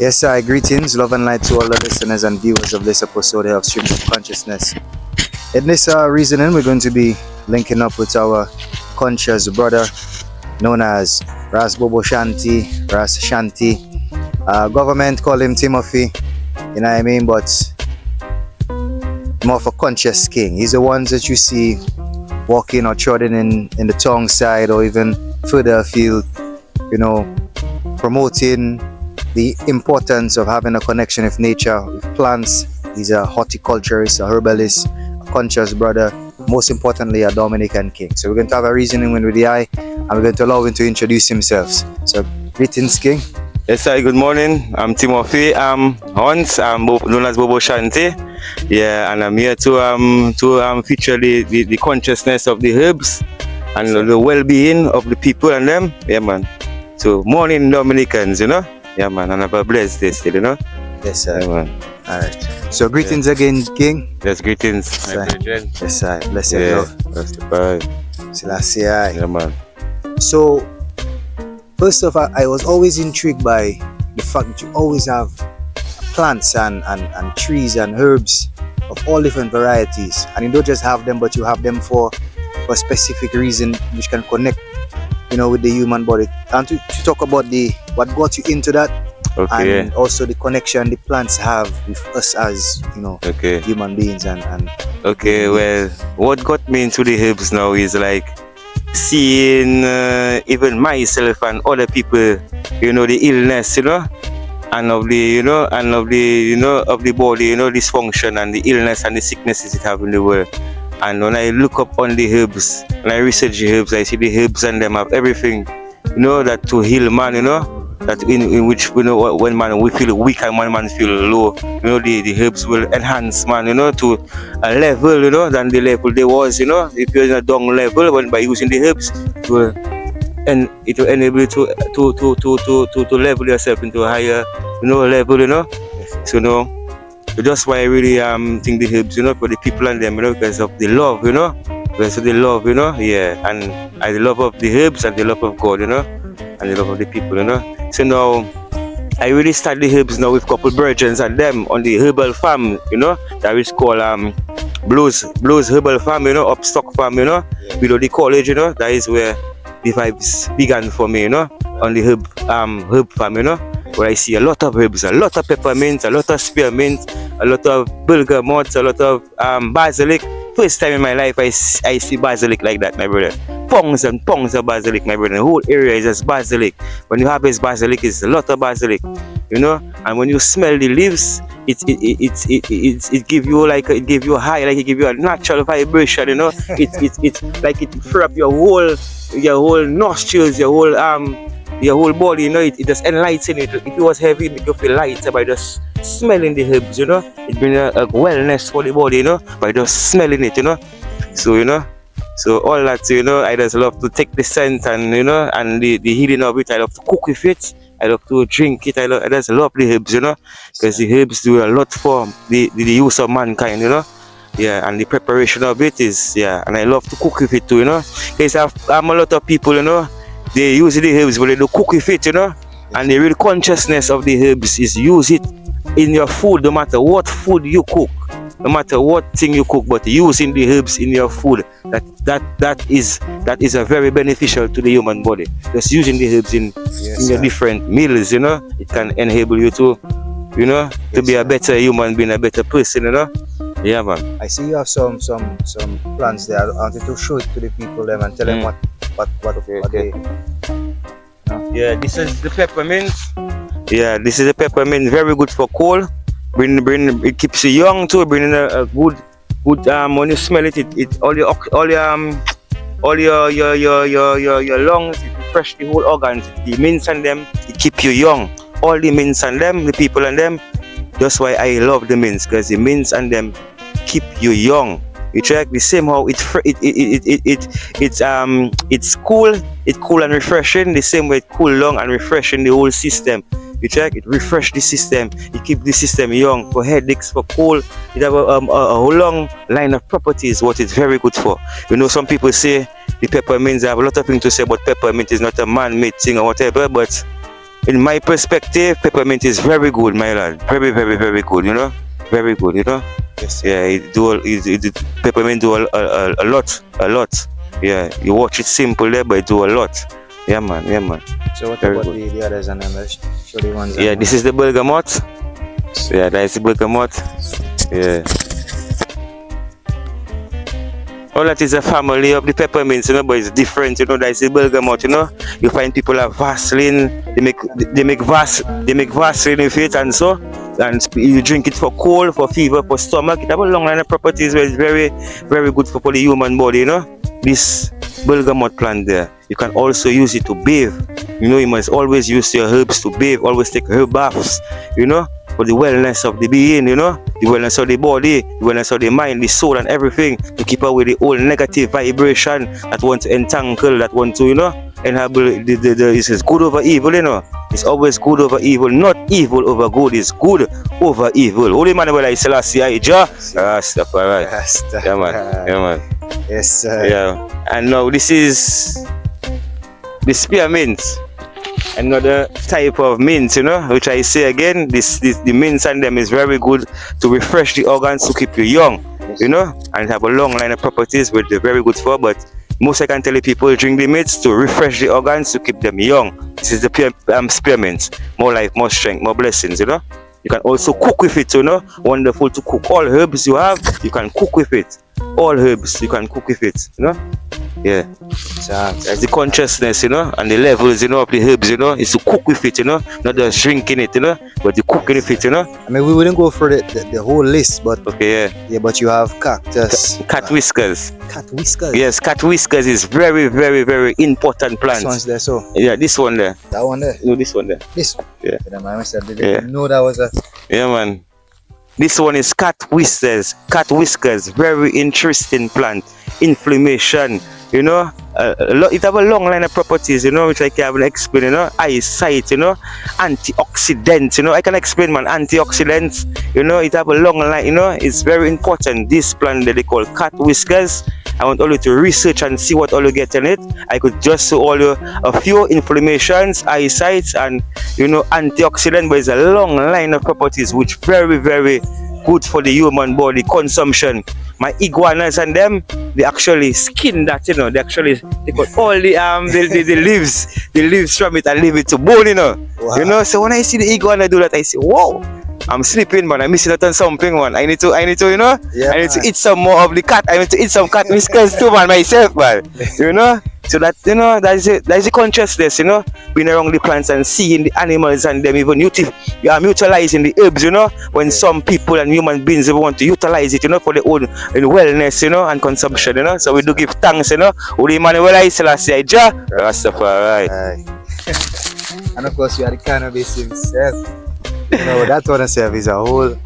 Yes, sir. Greetings, love and light to all the listeners and viewers of this episode of Stream of Consciousness. In this reasoning, we're going to be linking up with our conscious brother known as Ras Bobo Shanti, Ras Shanti. Government call him Timothy, you know what I mean? But more of a conscious king. He's the ones that you see walking or trotting in the tongue side or even further afield, you know, promoting the importance of having a connection with nature, with plants. He's a horticulturist, a herbalist, a conscious brother, most importantly a Dominican king. So we're going to have a reasoning with the eye and we're going to allow him to introduce himself. So greetings, king. Yes, sir. Good morning. I'm Timothy. Hans. I'm known as Bobo Shanti. Yeah, and I'm here to feature the consciousness of the herbs and the well-being of the people and them. Yeah, man. So morning Dominicans, you know. Yeah, man. And have a blessed day still, you know. Yes, sir. Yeah, man. All right. So greetings again, king. Yes, greetings. Yes, sir. Bless you. Yeah. That's the bye. Selassie. Yeah, man. So, first of all, I was always intrigued by the fact that you always have plants and trees and herbs of all different varieties. And you don't just have them, but you have them for a specific reason which can connect, you know, with the human body. And to talk about what got you into that, okay, and also the connection the plants have with us as, you know, okay, human beings and okay, well, what got me into the herbs now is like seeing even myself and other people, you know, the illness, you know, and of the body, you know, dysfunction and the illness and the sicknesses it have in the world. And when I look up on the herbs and I research the herbs, I see the herbs and them have everything, you know, that to heal man, you know, that in which, you know, when man we feel weak and when man feel low, you know, the herbs will enhance man, you know, to a level, you know, than the level they was, you know. If you're in a down level, when by using the herbs, it will enable you to level yourself into a higher, you know, level, you know. So, you know, that's why I really think the herbs, you know, for the people and them, you know, because of the love, you know, because of the love, you know, yeah, and the love of the herbs and the love of God, you know, and the love of the people, you know. So now I really start the herbs now with couple virgins and them on the herbal farm, you know, that is called Blues Herbal Farm, you know, Upstock Farm, you know, below the college, you know. That is where the vibes began for me, you know, on the herb farm, you know, where I see a lot of herbs, a lot of peppermint, a lot of spearmint, a lot of bergamot, a lot of basilic. First time in my life I see basilic like that, my brother. Pongs and pongs of basilic, my brother. The whole area is just basilic. When you harvest basilic, it's a lot of basilic, you know. And when you smell the leaves, it give you like a high, like it give you a natural vibration, you know. It's like it fill up your whole nostrils, your whole body, you know. It just enlighten it. If it was heavy, it make you feel lighter by just smelling the herbs, you know. It brings a wellness for the body, you know, by just smelling it, you know. So, you know, so all that, you know, I just love to take the scent and, you know, and the healing of it. I love to cook with it. I love to drink it. I just love the herbs, you know, because the herbs do a lot for the use of mankind, you know. Yeah, and the preparation of it is, yeah, and I love to cook with it too, you know. Because I'm a lot of people, you know, they use the herbs, but they don't cook with it, you know. And the real consciousness of the herbs is use it in your food, no matter what food you cook, no matter what thing you cook, but using the herbs in your food, that is a very beneficial to the human body. Just using the herbs in your different meals, you know, it can enable you to, you know, to be a better human being, a better person, you know. Yeah, man. I see you have some plants there. I wanted to show it to the people them and tell them what they. Yeah, this is the peppermint. Yeah, this is the peppermint. Very good for cold. It keeps you young too. Bringing a good. When you smell it, all your lungs. It refresh the whole organs. The mints and them, it keep you young. All the mints and them, the people and them. That's why I love the mints, because the mints and them keep you young. You check the same how it's cool. It's cool and refreshing. The same way it cool long and refreshing the whole system. You check, it refresh the system. It keep the system young for headaches, for cold. It have a whole long line of properties what it's very good for. You know, some people say the peppermint. I have a lot of things to say, but peppermint is not a man-made thing or whatever. But in my perspective, peppermint is very good, my lad. Very, very, very good, you know. Very good, you know. Yes. Yeah, peppermint do a lot. Yeah, you watch it simple there, but it do a lot. Yeah, man. So what Very about good. the others and them? Let's show the ones. Yeah, this is the bergamot. Yeah, that's the bergamot. Yeah. All that is a family of the peppermints, you know, but it's different, you know. That's the bergamot, you know. You find people have Vaseline, they make Vaseline with it, and so, and you drink it for cold, for fever, for stomach. It have a long line of properties where it's very, very good for the human body, you know. This bergamot plant there, you can also use it to bathe. You know, you must always use your herbs to bathe. Always take herb baths, you know, for the wellness of the being, you know, the wellness of the body, the wellness of the mind, the soul, and everything, to keep away the old negative vibration that want to entangle, that want to, you know, enable it's good over evil, you know. It's always good over evil, not evil over good. It's good over evil. Holy man, well, I Selassie, stuff, alright. Yeah, man. Yes, sir. Yeah, and now this is the spearmint. Another type of mint, you know, which I say again, the mints and them is very good to refresh the organs, to keep you young, you know, and have a long line of properties which they're very good for. But most I can tell you, people drink the mints to refresh the organs, to keep them young. This is the spearmint. More life, more strength, more blessings, you know. You can also cook with it, you know. Wonderful to cook. All herbs you have, you can cook with it. All herbs you can cook with it, you know. Yeah, that's the consciousness, you know, and the levels, you know, of the herbs, you know, is to cook with it, you know, not just drinking it, you know, but you cooking with it, you know. I mean, we wouldn't go for the whole list, but okay, yeah, but you have cactus, cat whiskers. Cat whiskers. Yes, cat whiskers is very, very, very important plant. This one's there, so yeah, this one there. That one there. No, this one there. This one. Yeah. I didn't know that was a. Yeah, man. This one is cat whiskers. Cat whiskers, very interesting plant. Inflammation, you know, it have a long line of properties, you know, which I can't explain, you know. Eyesight, you know, antioxidants, you know, I can explain, man. Antioxidants, you know, it have a long line, you know. It's very important. This plant that they call cat whiskers, I want all you to research and see what all you get in it. I could just show all you a few inflammations, eyesight, and, you know, antioxidant, but it's a long line of properties which very, very good for the human body consumption. My iguanas and them, they actually skin that, you know. They actually take out all the leaves from it and leave it to bone, you know. Wow. You know, so when I see the iguana do that, I say, whoa, I'm sleeping, man. I'm missing out on something, man. I need to, you know, yeah, I need to eat some more of the cat. I need to eat some cat whiskers too, man, myself, man. You know. So that, you know, that's the consciousness, you know, being around the plants and seeing the animals and them even you are utilizing the herbs, you know, when some people and human beings even want to utilize it, you know, for their own wellness, you know, and consumption, you know. So we do give thanks, you know. Holy Emmanuel I Selassie Jah Rastafari. And of course, you are the cannabis himself. You know, that one itself is a whole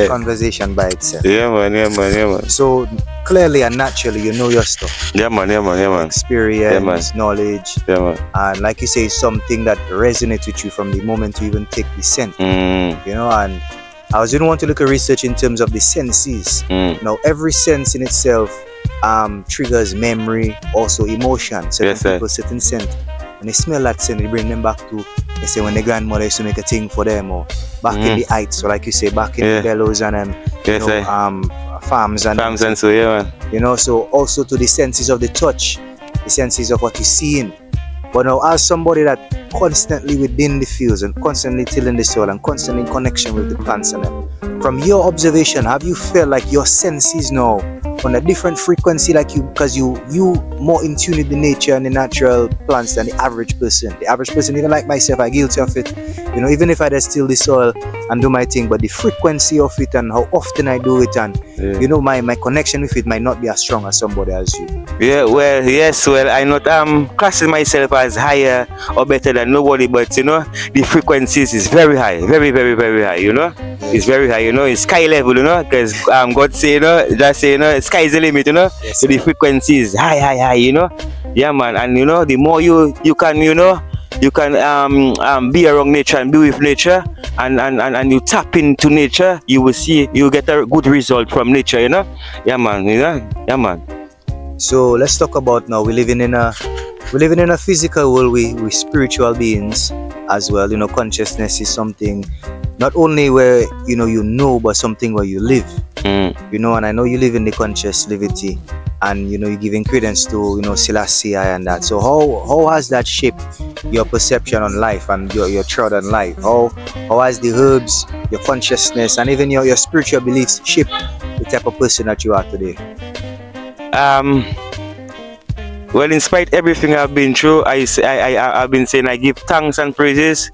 conversation by itself. Yeah, man. So clearly and naturally, you know your stuff. Yeah, man. Experience, knowledge. Yeah, man. And like you say, something that resonates with you from the moment you even take the scent. You know, and I was going to want to look at research in terms of the senses. Now, every sense in itself triggers memory, also emotion. Certain people, certain scent. When they smell that scent, they bring them back to, they say, when the grandmother used to make a thing for them, or back in the heights, so like you say, back in the bellows and farms and so, yeah, man. You know, so also to the senses of the touch, the senses of what you're seeing. But now, as somebody that constantly within the fields and constantly tilling the soil and constantly in connection with the plants and them, from your observation, have you felt like your senses now on a different frequency, like you, because you more in tune with the nature and the natural plants than the average person? The average person, even like myself, I guilty of it. You know, even if I just till the soil and do my thing, but the frequency of it and how often I do it, and you know, my connection with it might not be as strong as somebody as you. Yeah, well, yes, well, I not classing myself as higher or better than nobody, but you know, the frequencies is very high, very, very, very high. You know, it's very high. You know, it's sky level. You know, because God say, you know, just say, you know, sky is the limit. You know, so the frequency is high. You know, yeah, man, and you know, the more you can, you know, you can be around nature and be with nature, and you tap into nature, you will see, you get a good result from nature, you know. Yeah, man, you know, yeah, man. So let's talk about now, we're living in a we're living in a physical world, we spiritual beings as well. Consciousness is something not only where you know but something where you live. And I know you live in the conscious livity, and you're giving credence to Selassie and that. So how has that shaped your perception on life and your thought on life? How has the herbs, your consciousness, and even your spiritual beliefs shaped the type of person that you are today? Well, in spite everything I've been through, I've been saying I give thanks and praises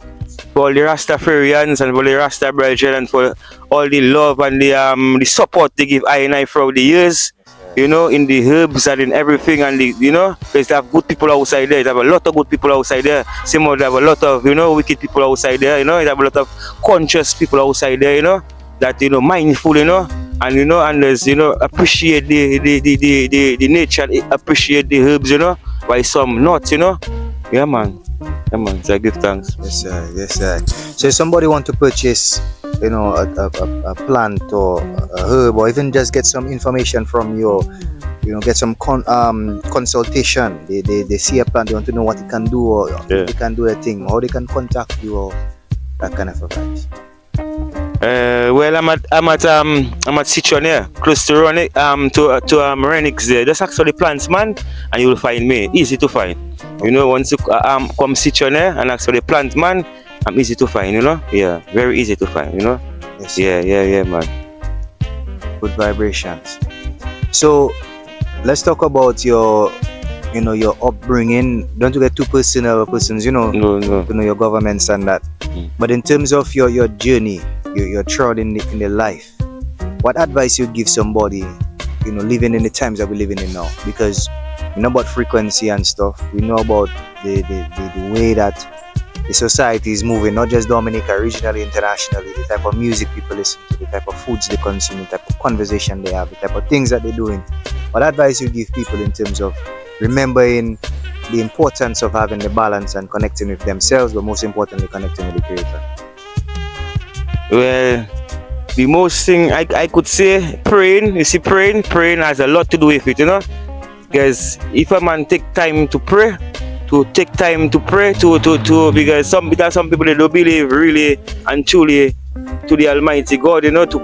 for all the Rastafarians and for the Rasta brethren and for all the love and the support they give I and I throughout the years. In the herbs and in everything, and because they have good people outside there. They have a lot of good people outside there. Same way they have a lot of wicked people outside there. They have a lot of conscious people outside there. That mindful. And there's appreciate the nature, appreciate the herbs. Why some not. Yeah, man. So I give thanks. Yes, sir. Yes, sir. So if somebody want to purchase, a plant or a herb, or even just get some information from you, get some consultation. They see a plant, they want to know what it can do, or if they can do a thing, how they can contact you, or that kind of advice. Well, I'm at Citron here, close to Renix there. Just ask for the plants, man, and you will find me. Easy to find. Once you come Citron here and ask for the plant, man, I'm easy to find. Yeah, very easy to find. Yes, Yeah, man. Good vibrations. So let's talk about your upbringing. Don't get too personal persons, No. your governments and that. But in terms of your journey, your throughout in the life, what advice you give somebody, living in the times that we're living in now? Because we know about frequency and stuff. We know about the way that the society is moving, not just Dominica, regionally, internationally, the type of music people listen to, the type of foods they consume, the type of conversation they have, the type of things that they're doing. What advice you give people in terms of remembering the importance of having the balance and connecting with themselves, but most importantly connecting with the Creator? Well, the most thing I could say, praying. You see, praying has a lot to do with it, because if a man take time to pray, because some people they don't believe really and truly to the Almighty God, to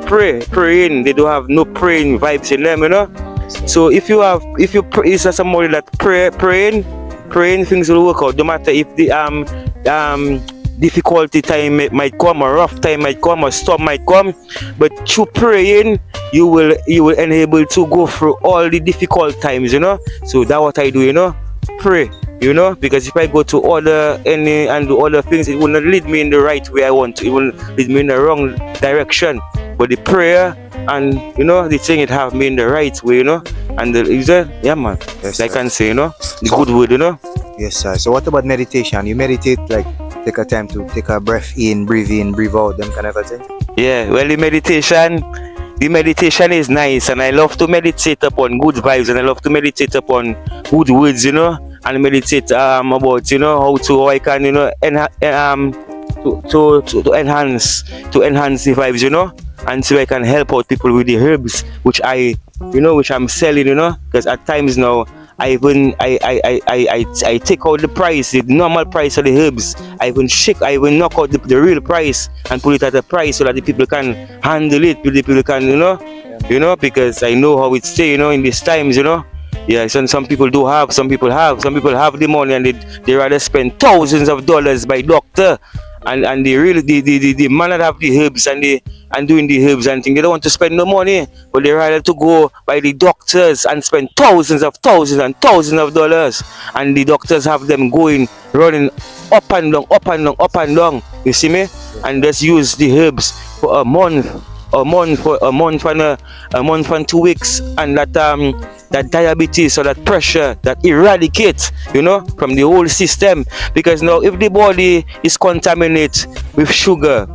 praying, they don't have no praying vibes in them, So if you is somebody that praying, things will work out. No matter if the difficulty time might come, or rough time might come, or storm might come, but through praying you will enable to go through all the difficult times. So that's what I do. Pray. Because if I go to order and do other things, it will not lead me in the right way I want to. It will lead me in the wrong direction. But the prayer and the thing, it have me in the right way, and yeah, man. Yes, I can say, the good word, Yes, sir. So what about meditation? You meditate, like take a time to take a breath in, breathe out, them kind of a thing? Yeah, well, the meditation is nice, and I love to meditate upon good vibes, and I love to meditate upon good words, and meditate about how I can to enhance the vibes, and so I can help out people with the herbs which I'm selling, because at times now I take out the price, the normal price of the herbs. I even knock out the real price and put it at a price so that the people can handle it, the people can because I know how it stay, in these times, Yeah, some people do have, some people have the money, and they rather spend thousands of dollars by doctor, and the man that have the herbs and doing the herbs and things, they don't want to spend no money, but they rather to go by the doctors and spend thousands of dollars, and the doctors have them running up and down, you see me, and just use the herbs for a month and 2 weeks, and that diabetes or that pressure that eradicates from the whole system. Because now if the body is contaminated with sugar,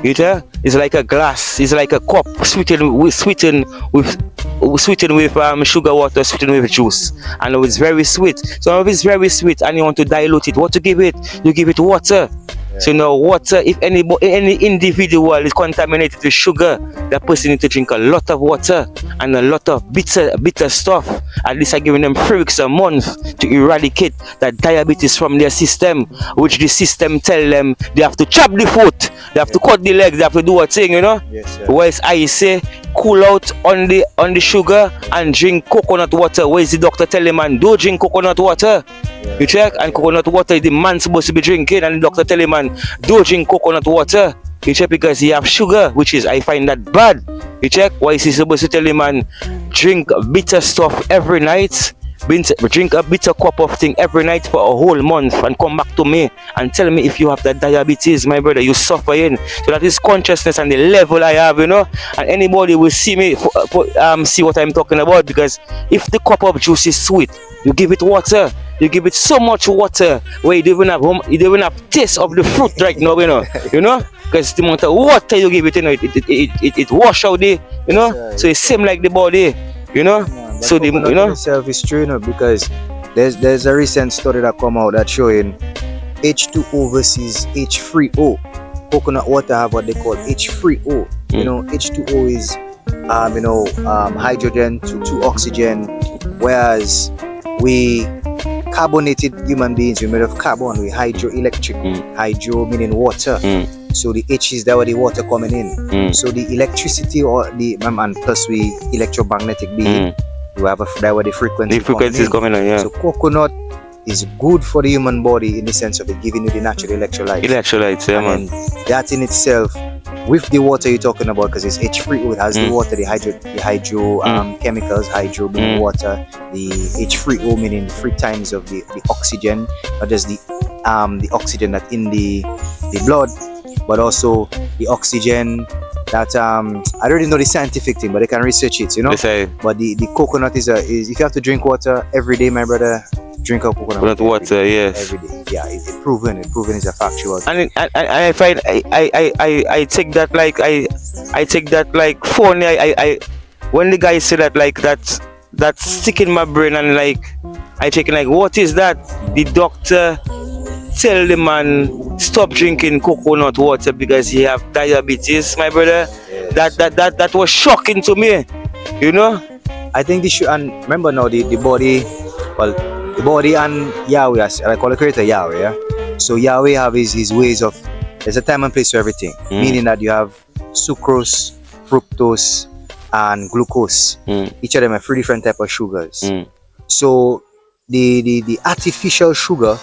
it's like a glass, it's like a cup sweetened with sugar water, sweetened with juice, and it's very sweet. So if it's very sweet and you want to dilute it, what to give it? You give it water. So now water, if any individual is contaminated with sugar, that person needs to drink a lot of water and a lot of bitter stuff. At least I giving them 3 weeks a month to eradicate that diabetes from their system, which the system tell them they have to chop the foot, they have to cut the legs, they have to do a thing, you know. Yes, sir. Whereas I say cool out on the sugar and drink coconut water. Where's the doctor telling man don't drink coconut water? You check, and coconut water the man supposed to be drinking, and the doctor tell him man don't drink coconut water. You check, because he have sugar, which is I find that bad. You check, why is he supposed to tell him man drink bitter stuff every night? Drink a bitter cup of thing every night for a whole month and come back to me and tell me if you have that diabetes, my brother, you suffering. So that is consciousness and the level I have, you know. And anybody will see me see what I'm talking about, because if the cup of juice is sweet, you give it water. You give it so much water where you don't even have taste of the fruit right now, you know, because the amount of water you give it, you know, it wash out the, you know. So it's same like the body, you know. So the, you know, itself is true, you know, because there's a recent study that come out that showing H2O versus H3O. Coconut water have what they call H3O. You know, H2O is hydrogen to oxygen, whereas we carbonated human beings, we're made of carbon, we hydroelectric. Hydro meaning water. So the H is there where the water coming in. So the electricity or the and plus we electromagnetic being, we have there where the frequency is coming in. Yeah. So coconut is good for the human body in the sense of it giving you the natural electrolytes. Yeah, man. And that in itself, with the water you're talking about, because it's H3O, it has the water, the hydro chemicals, hydro meaning water, the H3O meaning 3 times of the oxygen, not just the oxygen that's in the blood, but also the oxygen that I don't really know the scientific thing, but they can research it, you know. But the coconut is if you have to drink water every day, my brother, drink a coconut water, yes. Every day. Yeah, it's proven is a factual. And I find I take that like I take that like funny. I when the guy say that, like that's stick in my brain, and like I checking like what is that? The doctor tell the man stop drinking coconut water because he have diabetes, my brother. Yes. That was shocking to me, you know. I think this should, and remember now the body, well, the body and Yahweh, as I call the creator Yahweh, yeah? So Yahweh have his ways of, there's a time and place for everything, meaning that you have sucrose, fructose, and glucose. Each of them are 3 different types of sugars. So the artificial sugar,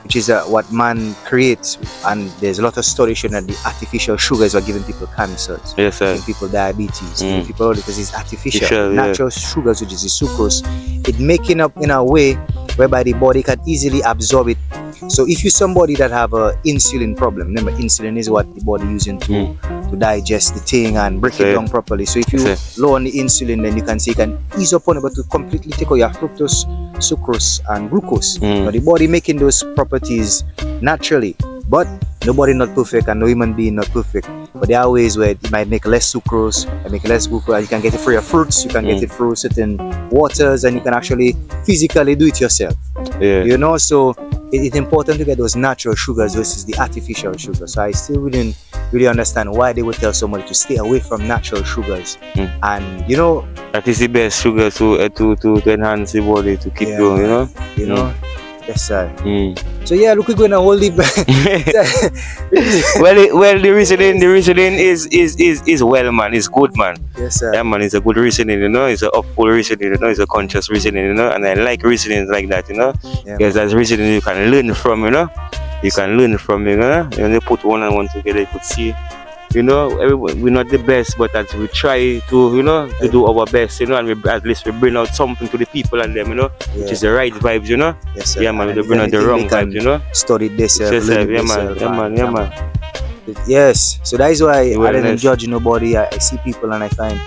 which is what man creates, and there's a lot of studies showing that the artificial sugars are giving people cancers, giving people diabetes, giving people, because it's artificial. Natural sugars, which is the sucrose, it making up in a way whereby the body can easily absorb it. So if you're somebody that have a insulin problem, remember insulin is what the body using to digest the thing and break it down properly. So if you low on the insulin, then you can say you can ease up on it, but to completely take out your fructose, sucrose, and glucose. But the body making those properties naturally, but nobody not perfect, and no human being not perfect. But there are ways where it might make less sucrose and make less glucose, and you can get it through your fruits, you can get it through certain waters, and you can actually physically do it yourself. You know, so it's important to get those natural sugars versus the artificial sugars. So I still wouldn't really understand why they would tell somebody to stay away from natural sugars. And you know, that is the best sugar to enhance the body, to keep going, you know. Yes, sir. So yeah, look, we're going to hold it back. well, the reasoning is well, man. It's good, man. Yes, sir. Yeah, man. It's a good reasoning, you know. It's a upful reasoning, you know. It's a conscious reasoning, you know. And I like reasoning like that, you know. Because that's reasoning you can learn from, you know. You can learn from, you know. When you put one and one together, you could see, you know, we're not the best, but as we try to, you know, to do our best, you know, and at least we bring out something to the people and them, you know, which is the right vibes, you know. Yes, sir. Yeah, man, we bring out the wrong vibes, you know. Study this, man. Yes, so that is why I didn't judge nobody. I see people and I find,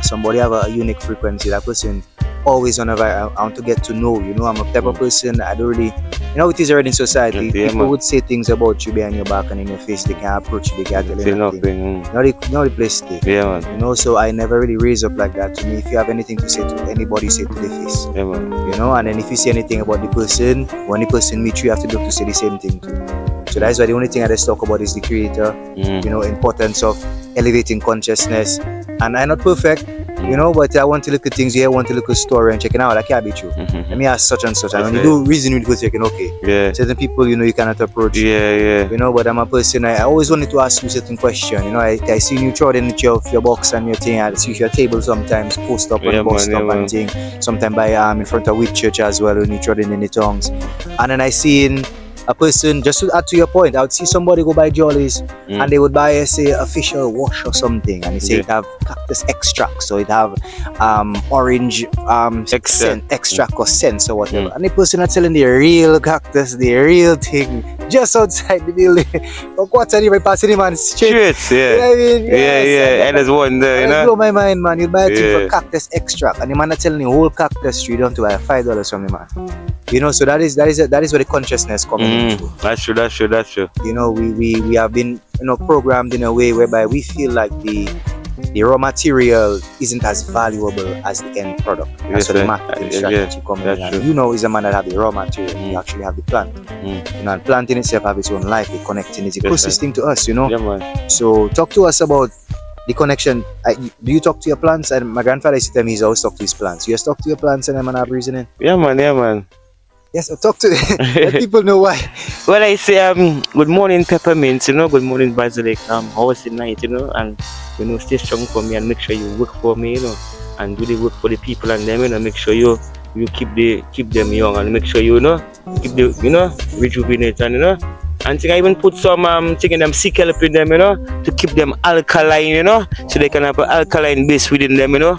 somebody have a unique frequency. That person always on a vibe. I want to get to know, you know. I'm a type of person, I don't really, you know, it is already in society. People would say things about you behind your back and in your face. They can't approach you, they can't tell you nothing. Not the place to stay. Yeah, man. You know, so I never really raise up like that. To me, if you have anything to say to anybody, say it to the face. Yeah, man. You know, and then if you say anything about the person, when the person meets you, you have to be able to say the same thing too. So that's why the only thing I just talk about is the creator, you know, importance of elevating consciousness. And I'm not perfect, you know, but I want to look at things here, I want to look at story and checking out. That can't be true. Let me ask such and such. And when you do reason with good thinking, okay. Certain people, you know, you cannot approach. You know, but I'm a person, I always wanted to ask you certain question. You know, I see you throw in your box and your thing. I see your table sometimes, post up on bus stop and thing. Sometimes by in front of Whitchurch as well when you throw in the tongues. And then I see in a person, just to add to your point, I would see somebody go buy Jollies and they would buy, say, a facial wash or something, and they say it have cactus extract, so it have orange extract or scents or whatever. And the person are selling the real cactus, the real thing, just outside the building. But what's anyway passing him on straight? Yeah. You know what I mean? Yeah. And there's one there, you know. Blow my mind, man. You buy a thing for cactus extract, and the man are telling the whole cactus tree down to buy $5 from the man. You know, so that is where the consciousness comes into. That's true. You know, we have been, you know, programmed in a way whereby we feel like the raw material isn't as valuable as the end product. That's where the marketing strategy comes in. And you know, is a man that have the raw material. You actually have the plant. You know, and plant in itself have its own life. It connecting its ecosystem to us. You know. So talk to us about the connection. Do you talk to your plants? And my grandfather used to tell me he's always talk to his plants. You just talk to your plants and them and have reasoning. Yeah, man. Yes, talk to let people know why. Well, I say good morning peppermint, you know, good morning basilic, how was the night, you know, and you know, stay strong for me and make sure you work for me, you know, and do the work for the people and them, you know, make sure you keep them young and make sure you know keep the, you know, rejuvenate and, you know, and I even put some thing in them sea kelp in them, you know, to keep them alkaline, you know, so they can have an alkaline base within them, you know.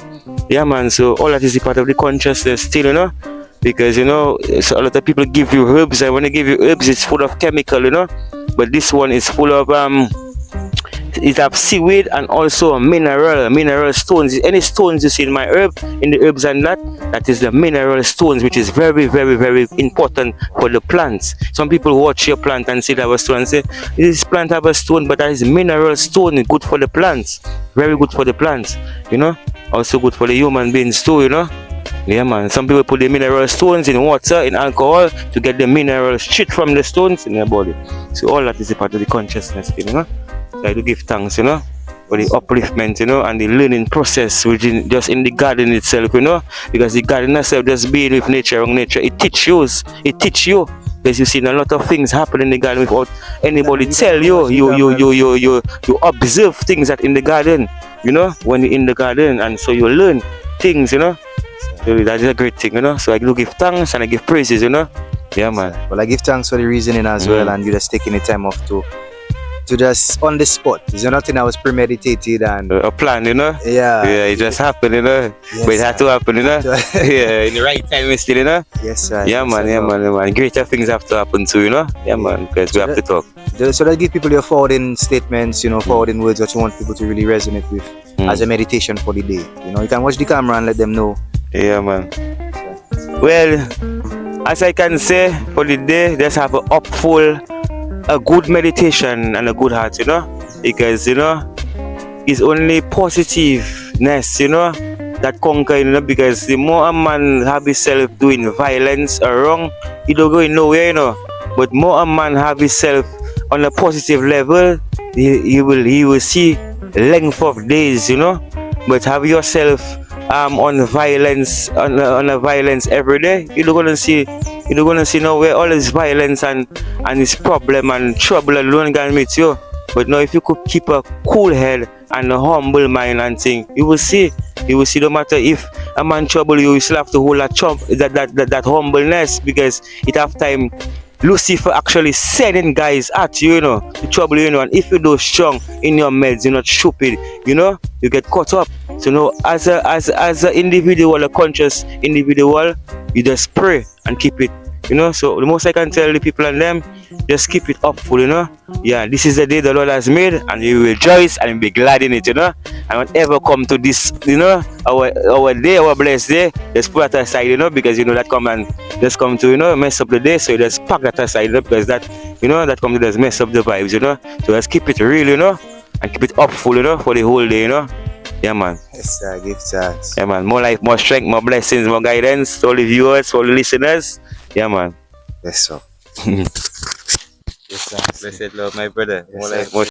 Yeah, man, so all that is a part of the consciousness still, you know. Because, you know, so a lot of people give you herbs, and when they give you herbs, it's full of chemical, you know. But this one is full of it have seaweed and also mineral stones. Any stones you see in my herb, in the herbs and that is the mineral stones, which is very, very, very important for the plants. Some people watch your plant and see that have a stone and say, this plant have a stone, but that is mineral stone, good for the plants, very good for the plants, you know. Also good for the human beings too, you know. Yeah, man. Some people put the mineral stones in water, in alcohol, to get the minerals straight from the stones in their body. So all that is a part of the consciousness thing, you know. So I do give thanks, you know, for the upliftment, you know, and the learning process, which is just in the garden itself, you know, because the garden itself, just being with nature, it teaches you. Because you see a lot of things happen in the garden without anybody tell you. You observe things that in the garden, you know, when you're in the garden, and so you learn things, you know. So that is a great thing, you know. So I do give thanks and I give praises, you know. Yeah, man. Well, I give thanks for the reasoning as well, and you just taking the time off to just on the spot. It's nothing that was premeditated and a plan, you know. Yeah, it just happened, you know. Yes, but it had to happen, you know. Yeah, in the right time, still, you know. Yes, sir. Yeah, man. Greater things have to happen too, you know. Yeah, man, because we have to talk. So that give people your forwarding statements, you know, forwarding words that you want people to really resonate with as a meditation for the day. You know, you can watch the camera and let them know. Yeah, man. Well, as I can say, for the day, just have a good meditation and a good heart, you know, because, you know, it's only positiveness, you know, that conquer, you know, because the more a man have himself doing violence or wrong, he don't go nowhere, you know, but more a man have himself on a positive level, he will see length of days, you know, but have yourself on violence on a violence every day, you're gonna see nowhere all this violence and this problem and trouble alone gonna meet you. But now if you could keep a cool head and a humble mind and think, you will see no matter if a man trouble you, you still have to hold that humbleness, because it have time Lucifer actually sending guys at you, you know, to trouble you, you know, and if you do strong in your meds, you're not stupid, you know, you get caught up. So now as a individual, a conscious individual, you just pray and keep it, you know. So the most I can tell the people and them, just keep it upful, you know. Yeah, this is the day the Lord has made, and you will rejoice and be glad in it, you know. And whatever come to this, you know, our day, our blessed day, just put that aside, you know, because you know that come and just come to, you know, mess up the day. So you just pack that aside, you know, because that, you know, that come to just mess up the vibes, you know. So just keep it real, you know, and keep it upful, you know, for the whole day, you know. Yeah, man. Yes, sir. Give thanks. Yeah, man. More life, more strength, more blessings, more guidance to all the viewers, to all the listeners. Yeah, man. Yes, sir. Yes, sir. Blessed love, my brother. Yes, More sir. like more